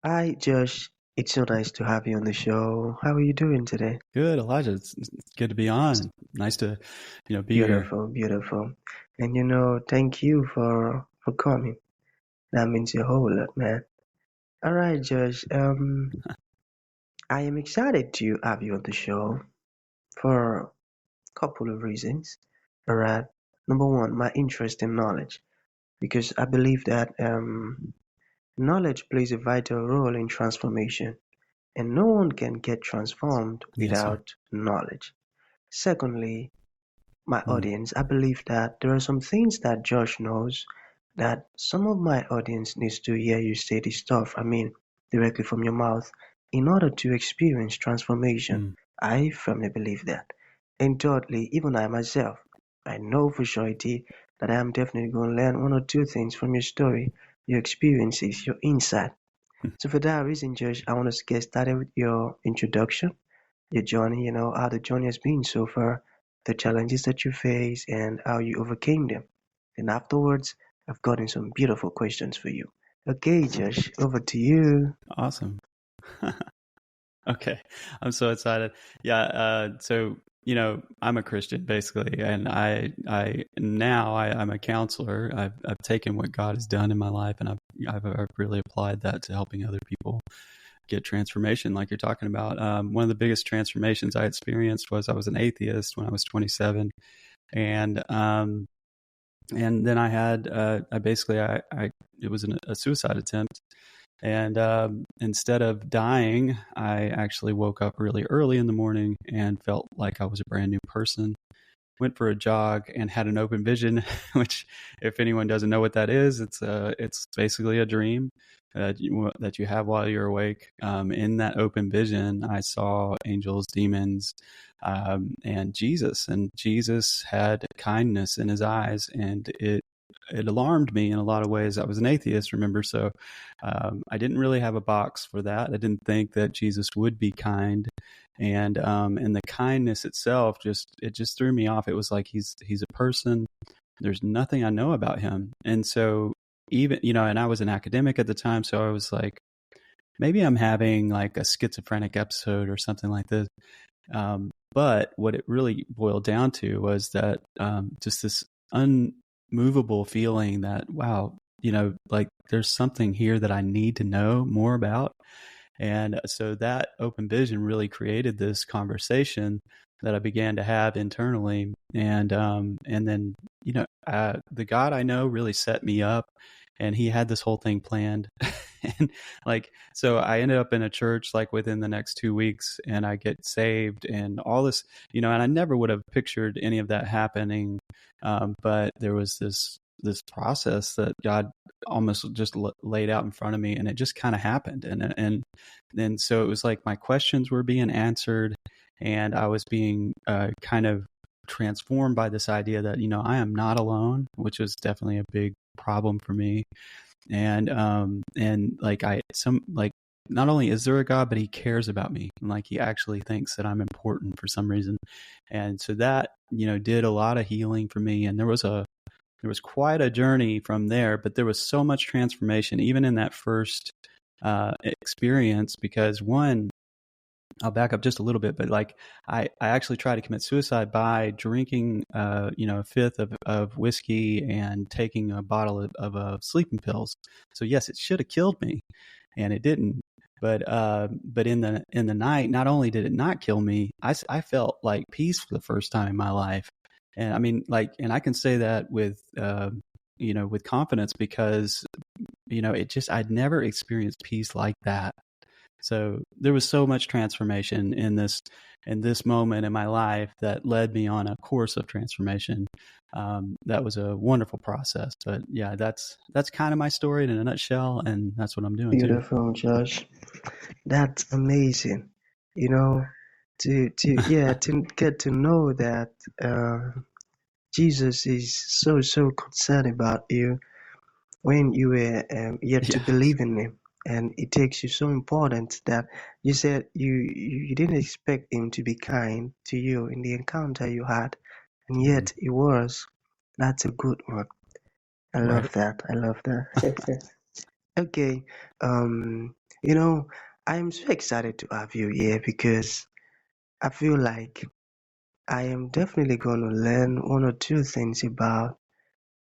Hi, Josh. It's so nice to have you on the show. How are you doing today? Good, Elijah. It's good to be on. Nice to, be here. Beautiful, beautiful. And thank you for coming. That means a whole lot, man. All right, Josh. I am excited to have you on the show for a couple of reasons. All right. Number one, my interest in knowledge, because I believe that knowledge plays a vital role in transformation, and no one can get transformed Yes, sir. without knowledge. Secondly, my Mm, audience, I believe that there are some things that Josh knows that some of my audience needs to hear you say this stuff, directly from your mouth, in order to experience transformation. mm. I firmly believe that. And thirdly, even I myself, I know for surety that I am definitely going to learn one or two things from your story, your experiences, your insight. So for that reason, Josh, I want to get started with your introduction, your journey, how the journey has been so far, the challenges that you face, and how you overcame them. And afterwards, I've gotten some beautiful questions for you. Okay, Josh, over to you. Awesome. Okay. I'm so excited. Yeah. So, I'm a Christian basically, and I'm a counselor. I've taken what God has done in my life, and I've really applied that to helping other people get transformation, like you're talking about. One of the biggest transformations I experienced was I was an atheist when I was 27, and then I had it was a suicide attempt, and instead of dying, I actually woke up really early in the morning and felt like I was a brand new person. Went for a jog and had an open vision, which, if anyone doesn't know what that is, it's basically a dream that you have while you're awake. In that open vision, I saw angels, demons, and Jesus. And Jesus had kindness in his eyes, and it alarmed me in a lot of ways. I was an atheist, remember, so I didn't really have a box for that. I didn't think that Jesus would be kind, and the kindness itself just threw me off. It was like he's a person. There's nothing I know about him, and so even and I was an academic at the time, so I was like, maybe I'm having like a schizophrenic episode or something like this. But what it really boiled down to was that just this unmovable feeling that, wow, like there's something here that I need to know more about. And so that open vision really created this conversation that I began to have internally. And then, the God I know really set me up, and he had this whole thing planned. And so I ended up in a church like within the next 2 weeks, and I get saved and all this, and I never would have pictured any of that happening. But there was this process that God almost just laid out in front of me, and it just kind of happened. And so it was like my questions were being answered, and I was being kind of transformed by this idea that, I am not alone, which was definitely a big problem for me. And like not only is there a God, but he cares about me. And like he actually thinks that I'm important for some reason. And so that, did a lot of healing for me. And there was quite a journey from there, but there was so much transformation even in that first experience, because one, I'll back up just a little bit, but like I actually tried to commit suicide by drinking, a fifth of whiskey and taking a bottle of sleeping pills. So yes, it should have killed me, and it didn't. But in the night, not only did it not kill me, I felt like peace for the first time in my life. And I mean, and I can say that with, with confidence, because, I'd never experienced peace like that. So there was so much transformation in this moment in my life that led me on a course of transformation. That was a wonderful process. But yeah, that's kind of my story in a nutshell, and that's what I'm doing too. Beautiful, Josh. That's amazing. You know, to get to know that Jesus is so concerned about you when you were yet to Yeah. believe in him, and it takes you so important that you said you didn't expect him to be kind to you in the encounter you had, and Mm. yet he was. That's a good one. I love Right. that. I love that. Okay. um You know, I'm so excited to have you here because I feel like I am definitely going to learn one or two things about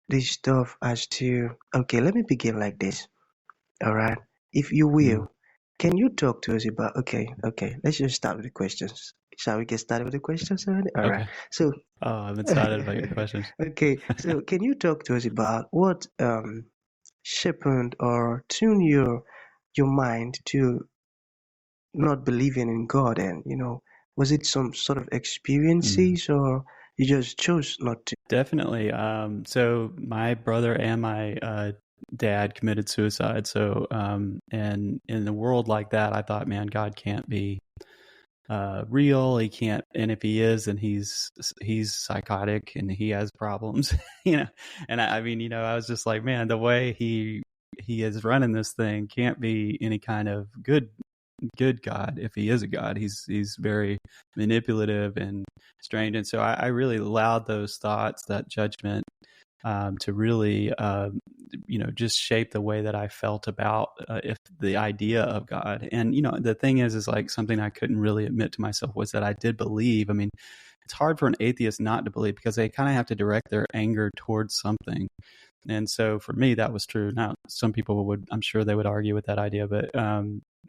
this stuff as to. Okay, let me begin like this. All right. If you Mm. will, can you talk to us about. Okay, let's just start with the questions. Shall we get started with the questions already? All right. Okay. So, Oh, I'm excited about your questions. okay, so can you talk to us about what sharpened or tune your mind to not believing in God, and was it some sort of Mm. experiences, or you just chose not to? Definitely. So my brother and my dad committed suicide. So, and in a world like that, I thought, man, God can't be real. He can't, and if he is, then he's psychotic and he has problems, you know. And I mean, I was just like, man, the way he is running this thing can't be any kind of good God. If he is a God, he's very manipulative and strange. And so I really allowed those thoughts, that judgment, to really, just shape the way that I felt about if the idea of God. And the thing is like something I couldn't really admit to myself was that I did believe. I mean, it's hard for an atheist not to believe because they kind of have to direct their anger towards something. And so for me, that was true. Now, some people I'm sure they would argue with that idea, but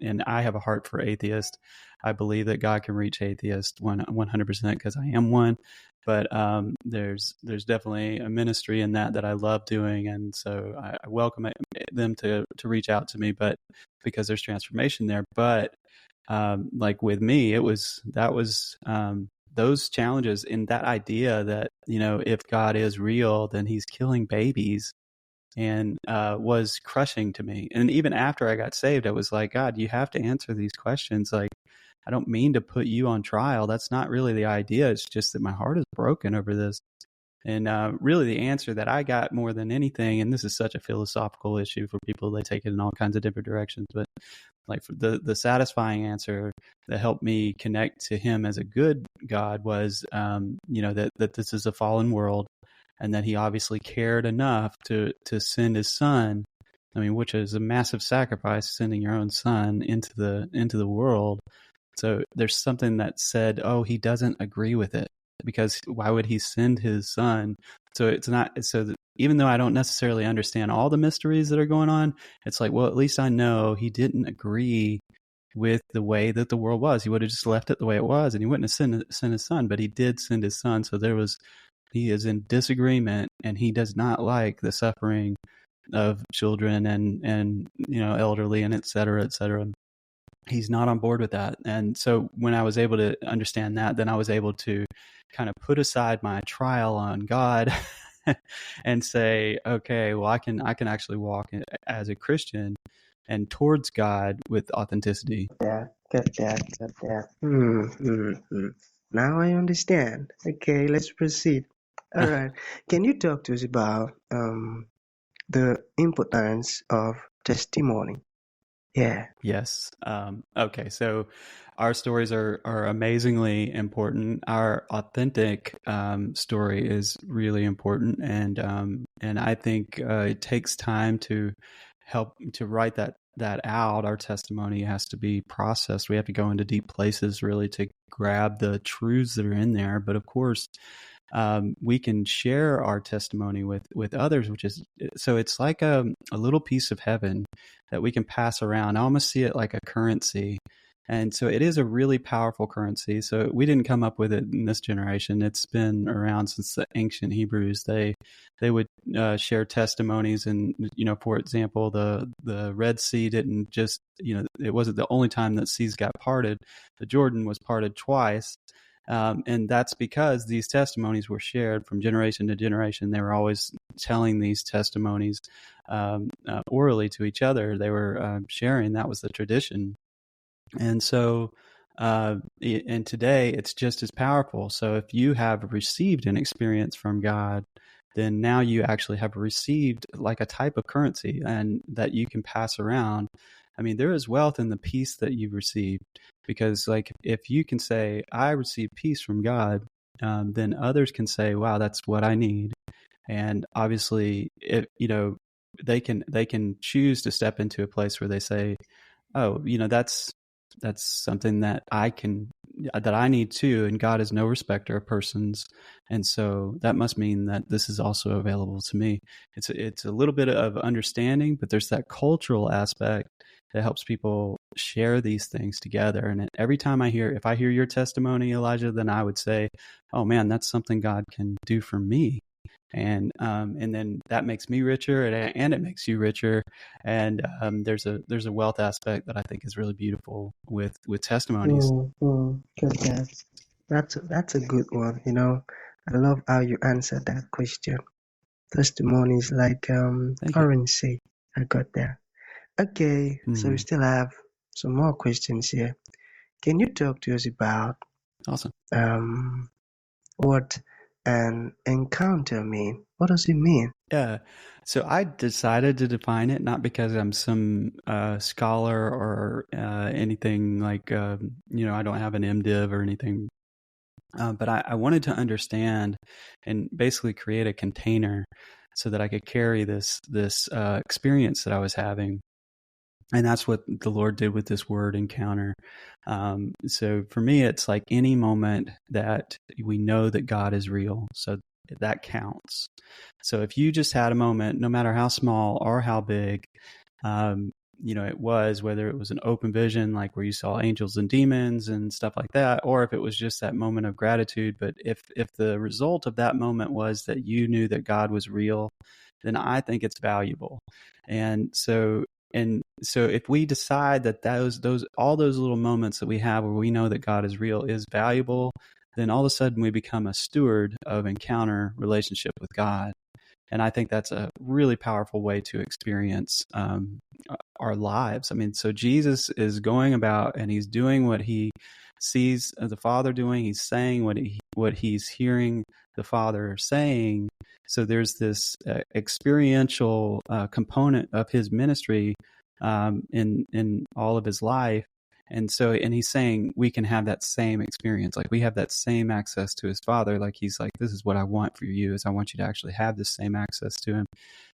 and I have a heart for atheists. I believe that God can reach atheists 100% because I am one. But there's definitely a ministry in that I love doing, and so I welcome them to reach out to me. But because there's transformation there, but like with me, that was those challenges in that idea that if God is real, then He's killing babies, and was crushing to me. And even after I got saved, I was like, God, you have to answer these questions. Like, I don't mean to put you on trial. That's not really the idea. It's just that my heart is broken over this. And really, the answer that I got more than anything, and this is such a philosophical issue for people, they take it in all kinds of different directions, but like the satisfying answer that helped me connect to Him as a good God was, that this is a fallen world, and that He obviously cared enough to send His Son. I mean, which is a massive sacrifice, sending your own son into the world. So there's something that said, oh, He doesn't agree with it, because why would He send His Son? So it's not so that even though I don't necessarily understand all the mysteries that are going on, it's like, well, at least I know He didn't agree with the way that the world was. He would have just left it the way it was, and He wouldn't have sent His Son, but He did send His Son. So He is in disagreement, and He does not like the suffering of children and elderly and et cetera, et cetera. He's not on board with that. And so when I was able to understand that, then I was able to kind of put aside my trial on God and say, okay, well, I can actually walk as a Christian and towards God with authenticity. Got that. Now I understand. Okay, let's proceed. All right. Can you talk to us about the importance of testimony? Yeah. Yes. Okay. So our stories are amazingly important. Our authentic story is really important, and I think it takes time to help to write that out. Our testimony has to be processed. We have to go into deep places really to grab the truths that are in there. But of course, we can share our testimony with others, which is so it's like a little piece of heaven that we can pass around. I almost see it like a currency. And so it is a really powerful currency. So we didn't come up with it in this generation. It's been around since the ancient Hebrews. They would share testimonies, and for example, the Red Sea didn't just it wasn't the only time that seas got parted. The Jordan was parted twice. And that's because these testimonies were shared from generation to generation. They were always telling these testimonies orally to each other. They were sharing. That was the tradition. And so, and today it's just as powerful. So if you have received an experience from God, then now you actually have received like a type of currency, and that you can pass around. I mean, there is wealth in the peace that you've received, because like if you can say, I received peace from God, then others can say, wow, that's what I need. And obviously, they can choose to step into a place where they say, oh, that's something that I need too, and God is no respecter of persons, and so that must mean that this is also available to me. It's a little bit of understanding, but there's that cultural aspect that helps people share these things together. And every time if I hear your testimony, Elijah, then I would say, oh man, that's something God can do for me. And then that makes me richer, and it makes you richer. And there's a wealth aspect that I think is really beautiful with testimonies. Good. That's a good one. I love how you answered that question. Testimonies like Thank you. currency. I got that. Okay, so we still have some more questions here. Can you talk to us about Awesome. what an encounter mean? What does it mean? Yeah. So I decided to define it not because I'm some scholar or anything like, I don't have an MDiv or anything, but I wanted to understand and basically create a container so that I could carry this experience that I was having. And that's what the Lord did with this word encounter. So for me, it's like any moment that we know that God is real. So that counts. So if you just had a moment, no matter how small or how big, it was, whether it was an open vision, like where you saw angels and demons and stuff like that, or if it was just that moment of gratitude. But if the result of that moment was that you knew that God was real, then I think it's valuable. And so if we decide that all those little moments that we have where we know that God is real is valuable, then all of a sudden we become a steward of encounter relationship with God. And I think that's a really powerful way to experience our lives. I mean, so Jesus is going about and he's doing what he sees the Father doing. He's saying what he's hearing the Father saying. So there's this experiential component of his ministry in all of his life. And he's saying we can have that same experience. Like we have that same access to his Father. Like he's like, this is what I want for you, is I want you to actually have this same access to him.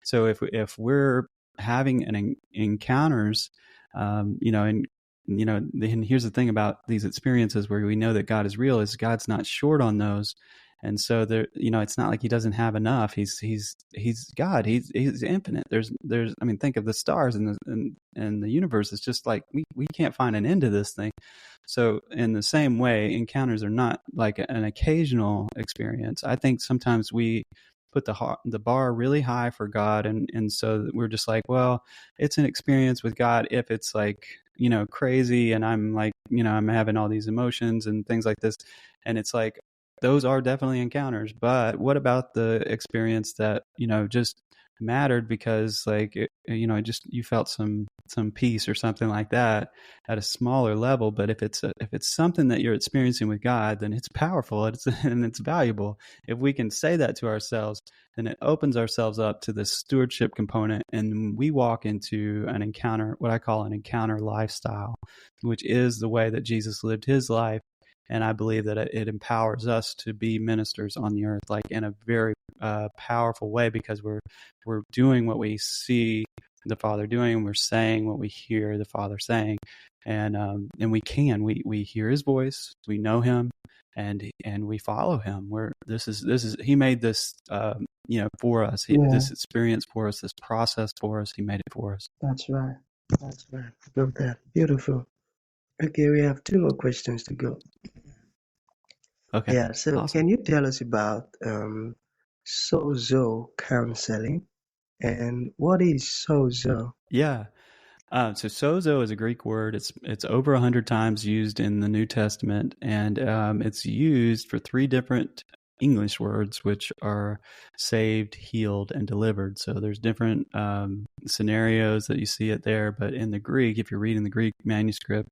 So if we're having encounters, and here's the thing about these experiences where we know that God is real, is God's not short on those. And so there, it's not like he doesn't have enough. He's God. He's infinite. Think of the stars and the universe. It's just like we can't find an end to this thing. So in the same way, encounters are not like an occasional experience. I think sometimes we put the bar really high for God, and so we're just like, well, it's an experience with God if it's like crazy, and I'm like I'm having all these emotions and things like this, and it's like, those are definitely encounters. But what about the experience that just mattered because you felt some peace or something like that at a smaller level? But if it's something that you're experiencing with God, then it's powerful, and it's valuable. If we can say that to ourselves, then it opens ourselves up to the stewardship component, and we walk into an encounter, what I call an encounter lifestyle, which is the way that Jesus lived his life. And I believe that it empowers us to be ministers on the earth, like in a very powerful way, because we're doing what we see the Father doing, and we're saying what we hear the Father saying, and we hear His voice, we know Him, and we follow Him. He made this for us. This experience for us, this process for us. He made it for us. That's right. Love that. Beautiful. Okay, we have 2 more questions to go. Okay. Yeah, so awesome. Can you tell us about sozo counseling, and what is sozo? Yeah. So sozo is a Greek word. It's over 100 times used in the New Testament, and it's used for 3 different English words, which are saved, healed, and delivered. So there's different scenarios that you see it there. But in the Greek, if you're reading the Greek manuscript,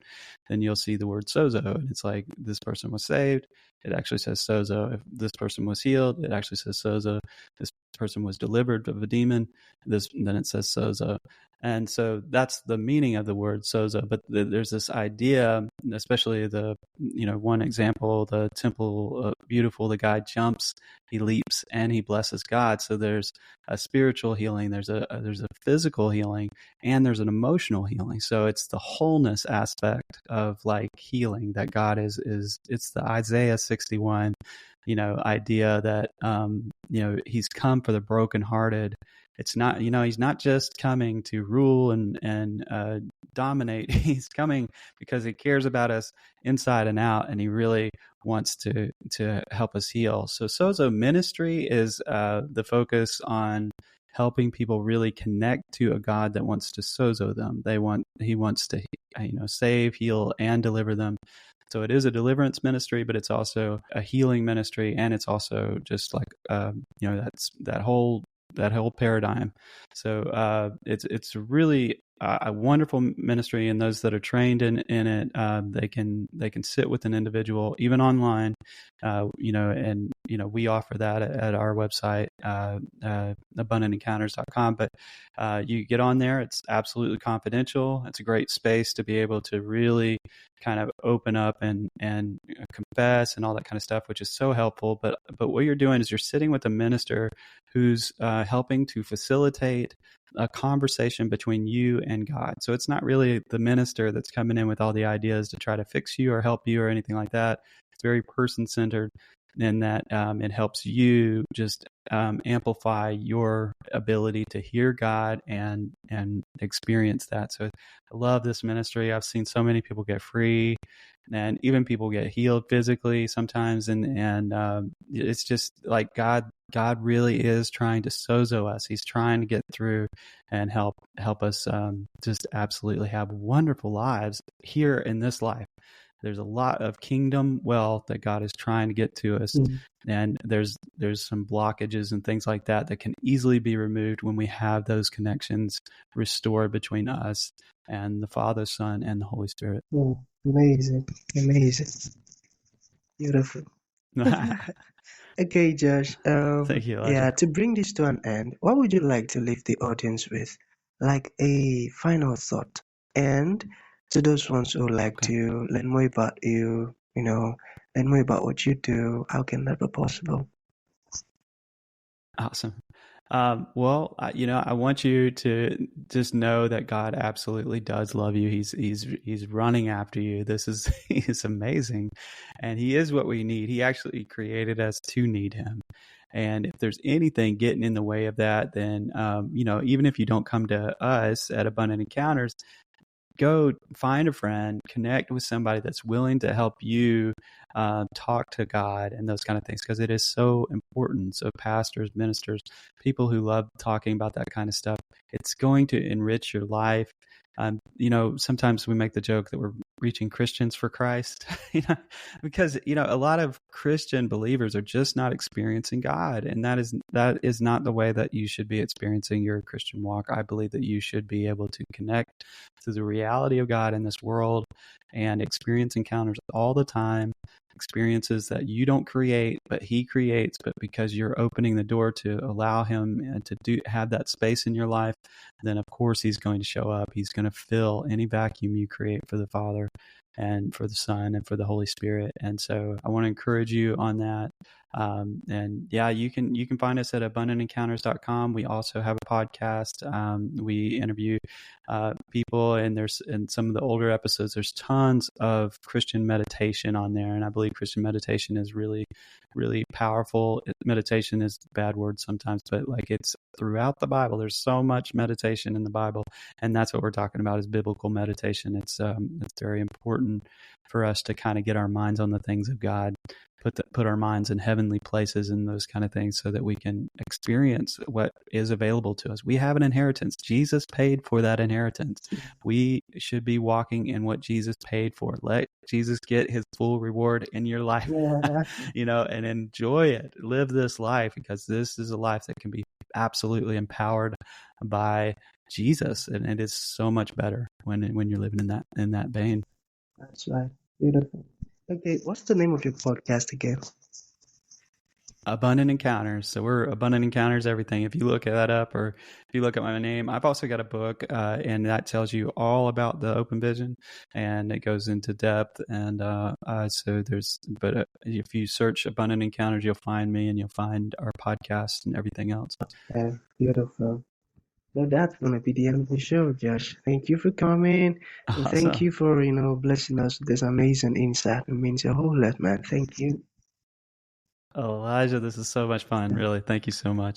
then you'll see the word sozo. And it's like, this person was saved, it actually says sozo. If this person was healed, it actually says sozo. This person was delivered of a demon, then it says sozo. And so that's the meaning of the word sozo. But there's this idea especially the, one example, the temple, beautiful, the guy jumps, he leaps, and he blesses God. So there's a spiritual healing, there's a physical healing, and there's an emotional healing. So it's the wholeness aspect of like healing that God is it's the Isaiah 61, idea that, he's come for the brokenhearted. It's not, he's not just coming to rule and dominate. He's coming because he cares about us inside and out, and he really wants to help us heal. So Sozo ministry is the focus on helping people really connect to a God that wants to sozo them. He wants to, save, heal, and deliver them. So it is a deliverance ministry, but it's also a healing ministry, and it's also just like, that's that whole paradigm. So it's really a wonderful ministry, and those that are trained in it, they can sit with an individual even online, and we offer that at our website, abundantencounters.com. But you get on there, it's absolutely confidential. It's a great space to be able to really kind of open up and confess and all that kind of stuff, which is so helpful. But what you're doing is you're sitting with a minister who's helping to facilitate a conversation between you and God. So it's not really the minister that's coming in with all the ideas to try to fix you or help you or anything like that. It's very person-centered in that it helps you just amplify your ability to hear God and experience that. So I love this ministry. I've seen so many people get free, and even people get healed physically sometimes. And it's just like God really is trying to sozo us. He's trying to get through and help us just absolutely have wonderful lives here in this life. There's a lot of kingdom wealth that God is trying to get to us. And there's some blockages and things like that can easily be removed when we have those connections restored between us and the Father, Son, and the Holy Spirit. Oh, amazing. Beautiful. Okay, Josh. Thank you, Elijah. Yeah, to bring this to an end, what would you like to leave the audience with? Like a final thought. And to those ones who like to learn more about you, learn more about what you do, how can that be possible? Awesome. Well, I want you to just know that God absolutely does love you. He's running after you. He's amazing, and He is what we need. He actually created us to need Him. And if there's anything getting in the way of that, then even if you don't come to us at Abundant Encounters, go find a friend, connect with somebody that's willing to help you talk to God and those kind of things, because it is so important. So pastors, ministers, people who love talking about that kind of stuff, it's going to enrich your life. Sometimes we make the joke that we're reaching Christians for Christ, because, a lot of Christian believers are just not experiencing God. And that is not the way that you should be experiencing your Christian walk. I believe that you should be able to connect to the reality of God in this world and experience encounters all the time, experiences that you don't create, but He creates. But because you're opening the door to allow Him to have that space in your life, then of course He's going to show up. He's going to fill any vacuum you create for the Father and for the Son and for the Holy Spirit. And so I want to encourage you on that. And yeah, you can find us at abundantencounters.com. We also have a podcast. We interview people, and there's in some of the older episodes, there's tons of Christian meditation on there. And I believe Christian meditation is really, really powerful. Meditation is a bad word sometimes, but like it's throughout the Bible. There's so much meditation in the Bible, and that's what we're talking about is biblical meditation. It's very important for us to kind of get our minds on the things of God, put our minds in heavenly places and those kind of things, so that we can experience what is available to us. We have an inheritance. Jesus paid for that inheritance. We should be walking in what Jesus paid for. Let Jesus get His full reward in your life, and enjoy it. Live this life, because this is a life that can be absolutely empowered by Jesus, and it is so much better when you're living in that vein. That's right. Beautiful. Okay, what's the name of your podcast again? Abundant Encounters. So we're Abundant Encounters everything. If you look that up, or if you look at my name, I've also got a book, and that tells you all about the open vision, and it goes into depth. And so if you search Abundant Encounters, you'll find me, and you'll find our podcast and everything else. Beautiful. So that's gonna be the end of the show, Josh. Thank you for coming, and thank Awesome. you for blessing us with this amazing insight. It means a whole lot, man. Thank you. Elijah, this is so much fun. Really, thank you so much.